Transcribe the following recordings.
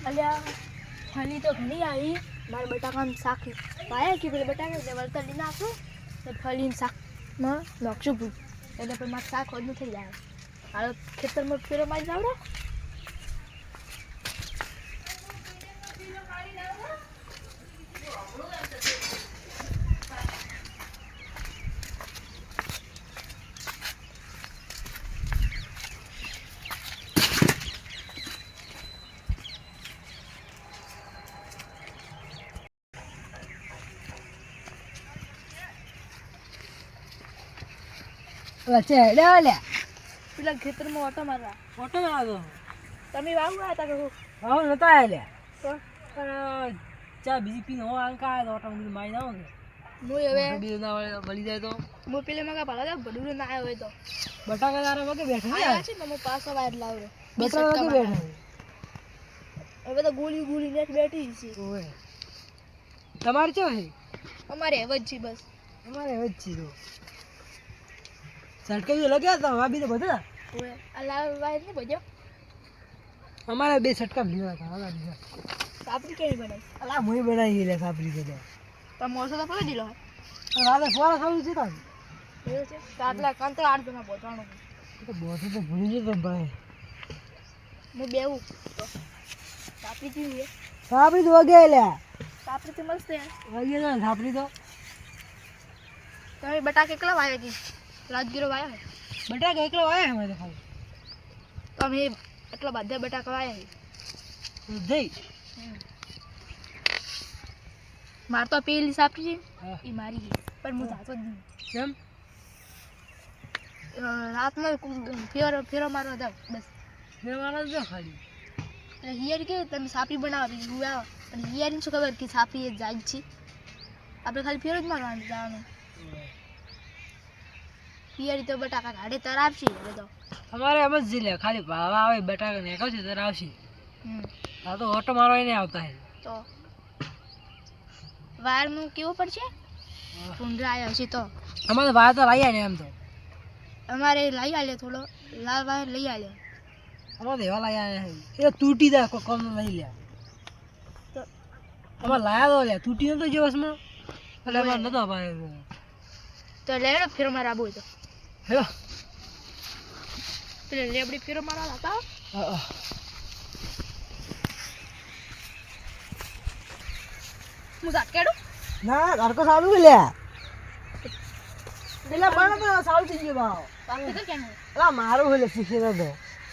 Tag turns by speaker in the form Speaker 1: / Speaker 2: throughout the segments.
Speaker 1: અલ્યા ફલી તો ઘણી આવી મારા બટાકાનું શાક પાયા કે પેલા બટાકા ને વળતર નાખું તો ફલીનું શાકમાં નાખશું ભૂ એટલે પછી મારું શાક વધુ થઈ જાય હાલ ખેતરમાં ફેરો મારી જાવ
Speaker 2: વચ્ચે હેડ્યા લે
Speaker 1: પેલા ખેતરમાં ઓટો મારવા
Speaker 2: દો
Speaker 1: તમે વાવું હતા કે
Speaker 2: ભાવ નતા આયા લે
Speaker 1: તો
Speaker 2: પણ ચા બીજી પીને હો અંકા આયા તો ઓટોમેટિક મારી જાવ ને
Speaker 1: હું હવે
Speaker 2: બીજું ના વળે બળી જાય તો
Speaker 1: હું પેલે મગા ભાડા ભડું ના આવ્યો હોય તો
Speaker 2: બટાકા તારે વગે બેઠા
Speaker 1: આવ્યા છે ને હું પાછો વાયર લાવ્યો
Speaker 2: બટાકા વગે બેઠા
Speaker 1: હવે તો ગોળી નેટ બેઠી છે
Speaker 2: ઓય તમારે ચો હે
Speaker 1: અમારે હવે જ છે બસ
Speaker 2: અમારે હવે જ છે તો સટકાવી લગ્યા હતા ભાભી તો બધા
Speaker 1: ઓય આ લાવ વાયર ને બજો
Speaker 2: અમારે બે સટકા લીધા હતા હલા લીધા
Speaker 1: સાપરી કેવી બનાવી
Speaker 2: અલા મોય બનાવી લે સાપરી તો
Speaker 1: તો મોસો તો પકડી દીધો
Speaker 2: રાતે ફોરા ખાવું છે તાર
Speaker 1: એવું છે તો આટલા કાંતો 8 જણા પહોંચવાનું
Speaker 2: તો બોધો તો ભૂલી જતો ભાઈ
Speaker 1: હું બેવું તો સાપરી જેવી છે
Speaker 2: સાપરી તો વગે લે
Speaker 1: સાપરી તો મસ્ત છે
Speaker 2: વગે ના સાપરી તો
Speaker 1: તમે બટાકા કેટલા વાયા છે રાજગીરો વાયા છે
Speaker 2: બટાકા એકલો આયા અમે તો ખાલી
Speaker 1: તો અમે એટલા બધા બટાકા વાયા છે
Speaker 2: જઈ
Speaker 1: માર તો પેલી સાપરી છે
Speaker 2: હા
Speaker 1: એ મારી છે પણ હું જાતો જ નહીં
Speaker 2: કેમ
Speaker 1: રાતમાં ફેરો મારવા જાવ બસ
Speaker 2: ફેર મારા જો ખાલી
Speaker 1: એટલે હિયર કે તમે સાપરી બનાવો બીજું હું આવો પણ હિયરની શું ખબર કે સાપરી એ જાય જ છે આપણે ખાલી ફેરો જ મારવાનું જવાનું હિયરી તો બટાકા ગાડે તર આપશે હવે તો
Speaker 2: અમારે એમ જ લે ખાલી ભાવા આવે બટાકા ને કહું છે ત્યારે આવશે આ તો ઓટો મારવા નહીં આવતા હે
Speaker 1: તો વાયરનું કેવું પડશે ટુંડરા આવ્યા છે તો
Speaker 2: અમારે ભાઈ તો લાવ્યા ને એમ તો
Speaker 1: અમારે લઈ આલ્યો થોડો લાલ વાયર લઈ આલ્યો
Speaker 2: અમારે એવા લાવ્યા હે એ તો તૂટી જાય કોમ નહીં લે
Speaker 1: તો
Speaker 2: અમારે લાયા તો લે તૂટી નતો જે વસમાં એટલે અમારે નતો ભાઈ
Speaker 1: તો લેડો ફેરો મારા આબુ તો
Speaker 2: હે
Speaker 1: પેલે લેબડી ફેરો મારવા હતા હું ઝાટકેડું
Speaker 2: ના ઘરકો સારું લે પેલા બણ તો સારું થઈ ગયો ભાવ
Speaker 1: બાકી તો કેમ
Speaker 2: અલા મારું હોય શીખી તો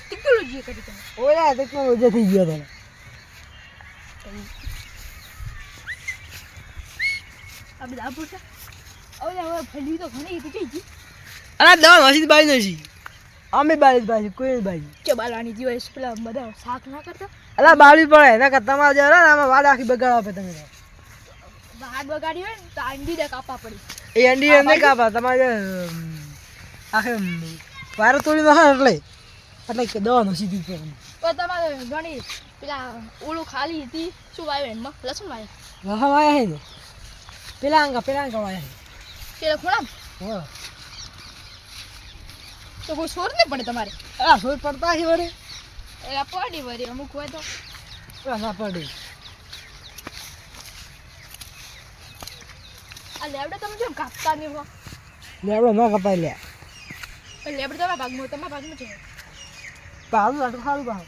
Speaker 1: ટેકનોલોજી કરી તમે
Speaker 2: ઓલા ટેકનોલોજી થઈ ગયો તો
Speaker 1: આ બધા પૂછે ઓલે હવે ફલી તો ઘણી તો જઈ ગઈ
Speaker 2: અલા દવા વાસી બાઈ નથી અમે બાઈ કોઈ બાઈ
Speaker 1: કે બાલાની જીવાય પેલા બધા શાક ના કરતા
Speaker 2: અલા બાળી પડે એના કરતા તમારે જરા આમાં વાડ આખી બગાડવા આપે તમે
Speaker 1: હાથ બગાડી હોય ને તો આંડી દે કાપા પડી
Speaker 2: એ અંડી નહીં કાપા તમારે આખે વારો તોડી નાખે એટલે કે દવા નસી દીધી
Speaker 1: તો તમારે ઘણી પેલા ઓલું ખાલી હતી શું વાવ્યું એમાં લસણ વાવ્યું
Speaker 2: હા વાયા હે ને પેલા અંગા વાયા હે
Speaker 1: પેલા ખૂણામ
Speaker 2: હા
Speaker 1: તો કોઈ છોડ નહીં પડે તમારે
Speaker 2: અલા સોય પડતા છે વરે
Speaker 1: એલા પડી વળી અમુક હોય તો
Speaker 2: ના પડે
Speaker 1: આ લેબડે તમે જેમ કાપતા નહીં હો
Speaker 2: લેવડો ન કપાય લે
Speaker 1: લેબડે તમારા ભાગમાં છે
Speaker 2: પાલું આટલું ખાલું ભાવ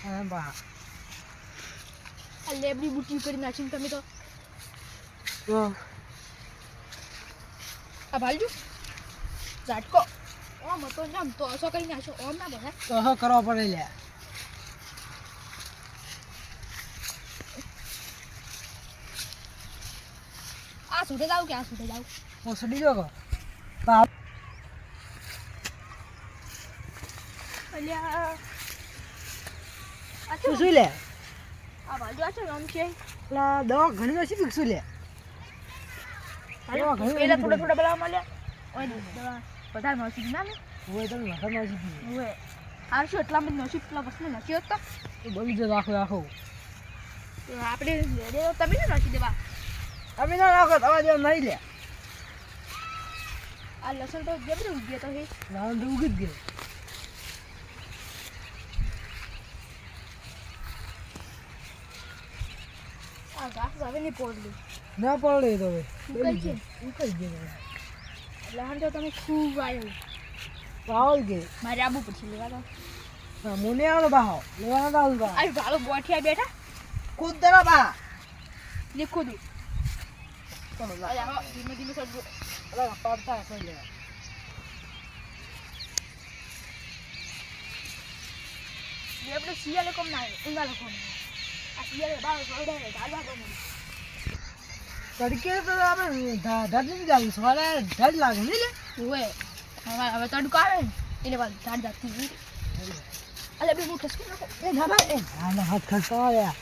Speaker 2: હા બા
Speaker 1: આ લેબડી બુટી કરી નાખીને તમે તો આ ભાલજો ઝાટકો ઓમ હતો ને આમ તો અસો કરી નાખો ઓમ ના બધા
Speaker 2: તો કરવા પડે લે
Speaker 1: આ છૂટે જાવ કે આ છૂટે જાવ
Speaker 2: હું સડી જો પા
Speaker 1: અલ્યા આ
Speaker 2: શું શું લે
Speaker 1: આ ભાલજો આ છે આમ છે
Speaker 2: લા દવા ઘણી ઓછી ફિક્સું લે
Speaker 1: પેલા થોડા પેલા મળ્યા ઓય દવા બધા નસીબ ના ને
Speaker 2: હોય તમે માથા માં સીધી
Speaker 1: ઓય આ શું એટલા બધું નસીબ પેલા વસ્તુ નક્યો તો
Speaker 2: બળી જ રાખો
Speaker 1: આપણે તમે ને નાખી દેવા
Speaker 2: અમે ના રાખો તમારે જેમ નહીં લે
Speaker 1: આ લસણ તો જબરે ઉગ્યા તો હે
Speaker 2: લાવન તો ઉગી જ ગયો
Speaker 1: આ ઘાસ હવે નહીં પોડલું
Speaker 2: ના પડે તો હવે
Speaker 1: ઉકાઈ છે
Speaker 2: ઉકાઈ ગયો
Speaker 1: એટલે આમ તો તમે ખૂબ આવ્યો
Speaker 2: પાવલ કે
Speaker 1: મારે આબુ પડશે લેવા તો
Speaker 2: હા મુને આવો બાહો લેવાના દાવ બા
Speaker 1: આ ભાલો બોઠિયા બેઠા
Speaker 2: કૂદ દેવા બા
Speaker 1: લીખો દઉં
Speaker 2: ચલો
Speaker 1: અરે હા ધીમે ધીમે ચડજો
Speaker 2: લા પડતા કોઈ લે
Speaker 1: ये अपने सियाले कम ना है उंगाले कम आ सियाले बाल छोड़े ढालवा कम
Speaker 2: તડકે તો આપણે ઢાઢ નહીં લાગી સવારે ઢાઢ લાગે નહીં લે
Speaker 1: ઓએ હવે તડકો આવે ને એટલે બાદ ઢાળ જાતી અલે બે હું ખસકો નાખો
Speaker 2: એ ના એ ના હાથ ખસાયા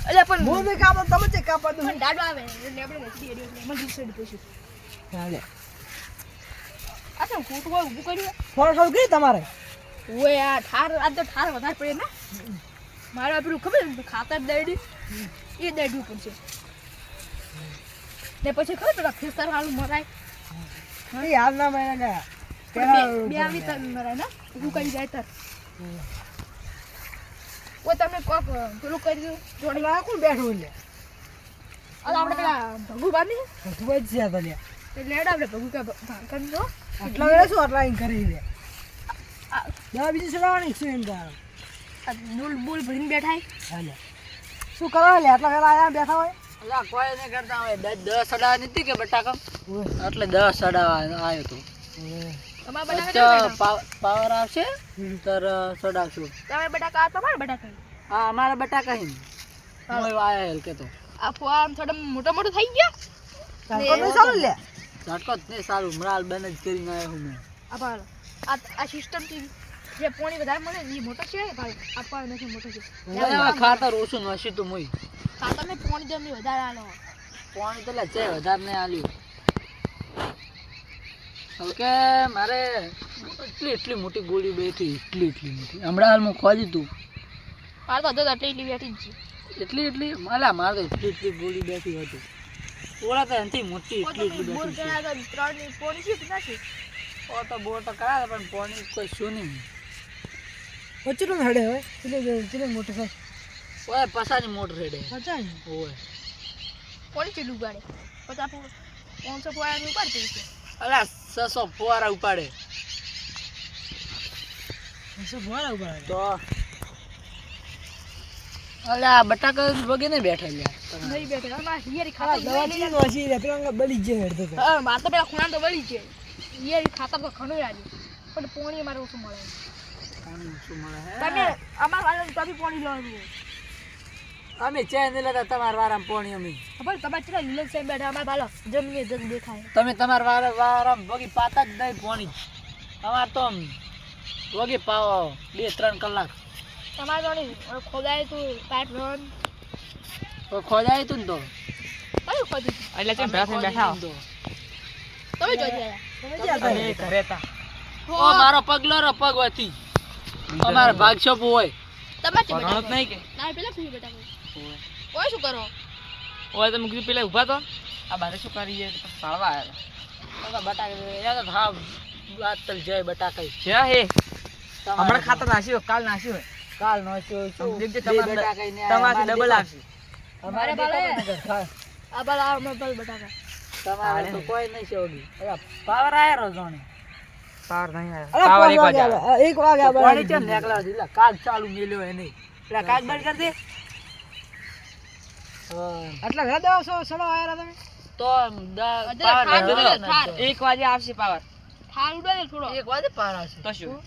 Speaker 1: અલે પણ
Speaker 2: મો મે કાપો તમે તે કાપા દો
Speaker 1: પણ ઢાળ આવે એટલે આપણે વેચી એડી એટલે મજી સડી પછી
Speaker 2: ચાલે
Speaker 1: આ તો ખોટું હોય ઊભું કર્યું
Speaker 2: ફોન ખાવ કે તમારે
Speaker 1: ઓએ આ ઠાર આ તો ઠાર વધારે પડે ને મારે પેલું ખબર ને ખાતર દઈડી એ દઈડવું પડશે ને પછી ખબર પેલા ખેતર વાળું મરાય
Speaker 2: એ હાલ ના મેરા ને
Speaker 1: બે આવી તર મરાય ને ઊભું કરી જાય તર ઓ તમે કોક પેલું કરી દો
Speaker 2: જોડી લા કોણ બેઠું લે
Speaker 1: અલા આપણે પેલા ભગુ બાંધી
Speaker 2: તું જ છે તો લે
Speaker 1: એટલે એડા આપણે ભગુ કા ભાંકન જો
Speaker 2: આટલા વેળા શું આટલા ઇન કરી લે દવા બીજી સડાવવાની છે એમ તાર
Speaker 1: આ ડૂલ બુલ ભરીને બેઠા
Speaker 2: હાલે શું કરવા લે આટલા વેળા આયા બેઠા હોય
Speaker 3: અલા કોઈ નહીં કરતા હોય 10 સડા નથી કે બટાકા
Speaker 2: ઓય
Speaker 3: એટલે 10 સડા આવ્યો તો
Speaker 1: તમારા બટાકા
Speaker 3: અચ્છા
Speaker 1: કેવા બેઠા?
Speaker 3: પાવર આવશે તર સડાવશું
Speaker 1: તમે બટાકા આ તમારા બટાકા
Speaker 3: હા અમારા બટાકા હિન મોય વાયા હેલ કે તો
Speaker 1: આ ફોર્મ થોડા મોટા મોટા થઈ ગયા
Speaker 2: તાર કોઈ ચાલુ લે
Speaker 3: ઝટકો જ નહીં સારું મરાલ બને જ કરીને આવ્યો હું
Speaker 1: આ ભાળ આ સિસ્ટમ થી જે પાણી વધારે મળે ને એ મોટો છે ભાઈ આ પણ નથી મોટો છે
Speaker 3: હવે ખાતર ઓછું નસી તો મોય
Speaker 1: આ તમે પાણી જમી વધારે આલો
Speaker 3: પાણી તો લે છે વધારે નહીં આલ્યું ઓકે મારે એટલી મોટી ગોળી બેઠી એટલી મોટી હમણાં હાલ હું ખોજી તું
Speaker 1: મારે તો હજુ એટલી બેઠી જ છે
Speaker 3: એટલી મારા મારે તો એટલી ગોળી બેઠી હતી ઓલા તો એનાથી મોટી એટલી બેઠી છે
Speaker 1: ત્રણ પાણી છે કે નથી
Speaker 3: ઓ તો બોર તો કરાવે પણ પાણી કોઈ શું નહીં
Speaker 2: વચ્ચે હડે હોય એટલે મોટો થાય
Speaker 3: ઓય પસાની મોટર રેડે
Speaker 2: પચાય
Speaker 3: ઓય
Speaker 1: પાણી ચેલું ઉગાડે પછી આપણું 500 ફોયાનું ઉપાડતું છે
Speaker 3: અલા 600 ફુવારા ઉપાડે
Speaker 2: શું ભોળા ઉભા
Speaker 3: તો અલા બટાકા વગે ને બેઠા લ્યા
Speaker 1: નહીં બેઠે અમાર હિયરી
Speaker 2: હા
Speaker 1: ખાતર
Speaker 2: દવા ચીજ વાસી રે પેલા બળી જ હેડ તો
Speaker 1: હા માર તો પેલા ખૂણા તો વળી છે હિયરી ખાતર તો ઘણું યાદી પણ પાણી મારે ઓછું મળે
Speaker 3: પાણી શું મળે હે
Speaker 1: તમે અમાર વાળા તો બી પાણી લેવાનું
Speaker 3: અમે ચા ને લેતા તમાર વારામ પાણી અમે
Speaker 1: ખબર તમારે કેટલા લીલો છે બેઠા અમાર ભાલો જમીને જગ દેખાય
Speaker 3: તમે તમાર વારામ વગી પાતા જ નહીં પાણી અમાર તો આમ વગી પાવો 2-3 કલાક
Speaker 1: તમારે તો નહીં ખોદાય તું પાઇપ રન
Speaker 3: તો ખોજાય તું ને તો
Speaker 1: કયું ખોદી
Speaker 3: એટલે ચમ બેઠા
Speaker 1: તમે જોઈ ગયા
Speaker 2: તમે ક્યાં
Speaker 3: અમે
Speaker 2: હતા
Speaker 3: ઘરે તા ઓ મારો પગલો રો પગ હતી અમાર ભાગ શોપ હોય
Speaker 1: તમે ચી
Speaker 3: ભણત
Speaker 1: બેઠા
Speaker 3: નહીં કે
Speaker 1: ના પેલા ફી બેઠા ઓય શું કરો
Speaker 3: ઓય તમે કીધું પેલા ઊભા તો આ બારે શું કરીએ પાળવા આવ્યા બટાકા યાદ હા વાત તલ જય બટાકા છે હે હમણાં ખાતર નાખ્યો કાલ નાખ્યો કાલ નાખ્યો શું તમારે ડબલ આવશે
Speaker 1: અમારે બાલે આ બાલ આ અમાર બાલ બટાકા
Speaker 3: તમારે તો કોઈ નહીં છે ઓગી પાવર આયો રોજોને પાવર નહીં
Speaker 2: અરે પાવર એક વાગે આ
Speaker 3: પાણી છે ને એકલા દીલા કાગ ચાલુ મેલ્યો એ નહીં એટલે કાગ બંધ કરી દે
Speaker 2: આટલા ઘણા દવા સડા આયા તમે
Speaker 3: તો
Speaker 1: થાર
Speaker 3: 1 વાગે આવશે પાવર
Speaker 1: થાર ઉડાડે થોડો
Speaker 3: 1 વાગે પાવર આવશે તો શું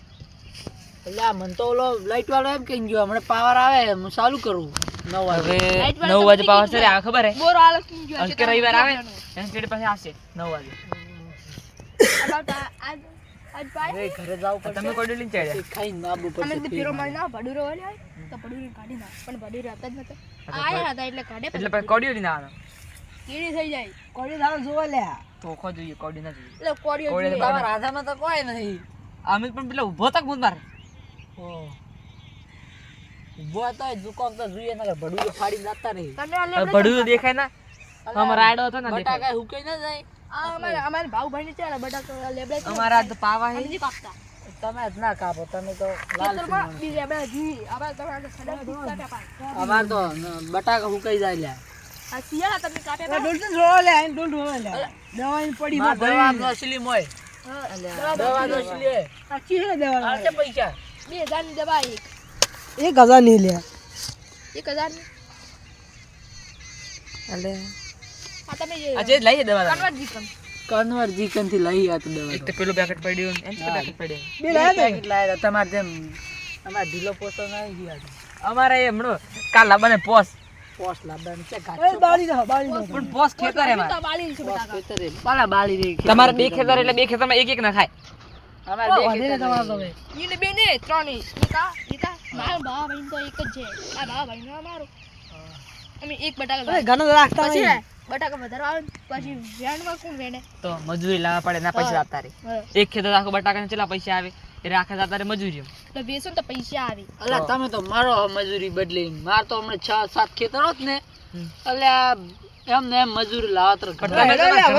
Speaker 3: એટલે આ મન તો ઓલો લાઈટ વાળો એમ કઈ ગયો હમણાં પાવર આવે હું ચાલુ કરું 9 વાગે
Speaker 1: 9 વાગે પાવર છે
Speaker 3: આ ખબર હે
Speaker 1: બોર આલસ ની જો
Speaker 3: અંકે રવિવાર આવે એન પેડ પાસે આવશે 9 વાગે
Speaker 1: આજ પાય
Speaker 3: રે ઘરે જાવ પડશે તમે કોડી લઈને ચાલ્યા ખાઈને નાબુ
Speaker 1: અમે
Speaker 3: પડશે
Speaker 1: પીરો માં ના ભડુરો વાળી હોય તો ભડુરી કાઢી ના પણ ભડુરી હતા જ નતો આયા હતા એટલે કાઢે
Speaker 3: એટલે પછી કોડીઓ લઈને આવવાનો
Speaker 1: કીડી થઈ જાય
Speaker 2: કોડી ધારો જોવા લે
Speaker 3: તોખો જોઈએ કોડી ના જોઈએ
Speaker 1: એટલે કોડીઓ
Speaker 3: કોડીઓ
Speaker 1: જોઈએ.
Speaker 3: બાબા રાધામાં તો કોઈ નહીં અમે પણ પેલા ઊભો તક મુદ માર ઊભો તો દુકાન તો જોઈએ ના ભડું ફાડી નાતા રહી
Speaker 1: તમે આ લેબડે
Speaker 3: ભડું દેખાય ના અમાર રાડો હતો ને દેખાય બટાકા હુકાઈ ના જાય
Speaker 1: આ અમારે ભાવ ભાઈ ને ચાલે બટા લેબડે
Speaker 3: અમારા તો પાવા હે
Speaker 1: હજી કાપતા
Speaker 3: તમે જ ના કાપો તમે તો લાલ
Speaker 1: ખેતરમાં બી લેબડે જી આવા તમારે સડા પીતા કાપા
Speaker 3: અમાર તો બટાકા હુકાઈ જાય લ્યા
Speaker 1: આ શિયાળા તમે કાપ્યા
Speaker 2: ડોલ તો જોવા લે આઈને ડોલ જોવા લે દવા આઈને પડી માં
Speaker 3: દવા નોસલી મોય દવા નોસલી
Speaker 2: સાચી છે દવા
Speaker 3: આટલે પૈસા
Speaker 1: 2000 ની દવા એક
Speaker 2: 1000 ની લે
Speaker 1: 1000 ની
Speaker 3: અલે
Speaker 1: આ તમે
Speaker 3: આજે લઈ દવા
Speaker 1: કન્વર્ટ જીકન
Speaker 3: કન્વર્જીકન થી લઈ આ તો દવા એક તો પેલું પેકેટ પડ્યું એમ તો પેકેટ પડ્યું
Speaker 2: બે લાયા
Speaker 3: પેકેટ લાયા તમાર જેમ અમાર ઢીલો પોતો નહીં ગયા અમારે એમણો કાલા બને પોસ લાવવાનું છે
Speaker 2: એ બાળી દો
Speaker 3: પણ પોસ ખેતર એમાં
Speaker 1: તો બાળી છે બટાકા
Speaker 3: બાલા બાળી રે તમારે બે ખેતર એટલે બે ખેતરમાં એક એક ના ખાય અમારે બે ખેતર
Speaker 2: તમારા તો ભાઈ
Speaker 1: ઈને બે ને ત્રણ ઈકા મારો ભાવ ભાઈ તો એક જ છે આ ભાવ ભાઈ નો મારો અમે એક બટાકા
Speaker 2: અરે ઘણો રાખતા
Speaker 1: પછી
Speaker 2: નહીં
Speaker 1: બટાકા વધારે આવે ને પછી વેણમાં કોણ વેણે
Speaker 3: તો મજૂરી લાવવા પડે ના પૈસા આપતા રે એક ખેતર આખો બટાકાને કેટલા પૈસા આવે એટલે આખા જતા રે મજૂરી
Speaker 1: તો વેચો ને તો પૈસા આવે
Speaker 3: અલા તમે તો મારો મજૂરી બદલી માર તો હમણે 6-7 ખેતર હોત ને અલ્યા એમ ને એમ મજૂરી લાવત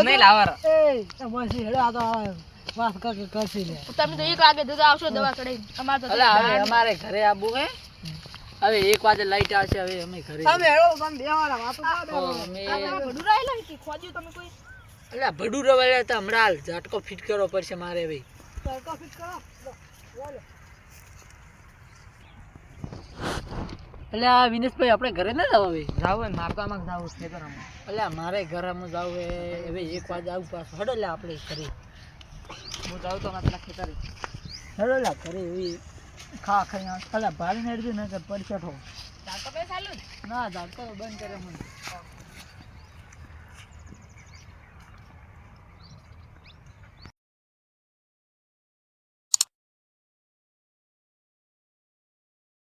Speaker 3: નહીં લાવર
Speaker 2: એ તમારી હેડો આ તો વાત કરસી લે
Speaker 1: તમે તો 1 વાગે દૂધ આવશો દવા ચડાઈ અમાર તો
Speaker 3: અલા હવે અમારે ઘરે આબુ હે હવે 1 વાગે લાઈટ આવશે હવે અમે ઘરે
Speaker 2: તમે હેડો તમે બેવાના વાતો કરો
Speaker 3: અમે
Speaker 1: ભડું રાયલા કે ખોજ્યું તમે કોઈ
Speaker 3: અલા ભડું રવાલે તો હમણાં ઝાટકો ફિટ કરવો પડશે મારે ભાઈ
Speaker 2: સરકો ફિટ કરો
Speaker 3: અલ્યા વિનેશભાઈ આપણે ઘરે ના જાવ હવે જાવ ને માર તો આમાં જાવ ખેતરમાં અલ્યા મારે ઘરમાં જાવ હવે 1 વાગે આવું પાછું હડો લે આપણે ઘરે હું જાવ તો મારા ખેતરે હડો લે ઘરે એવી ખા ખાઈ અલ્યા ભાડી નેડજો ને કે પડશે ઠો
Speaker 1: તો બે ચાલુ
Speaker 3: ના જાવ તો બંધ કરે મને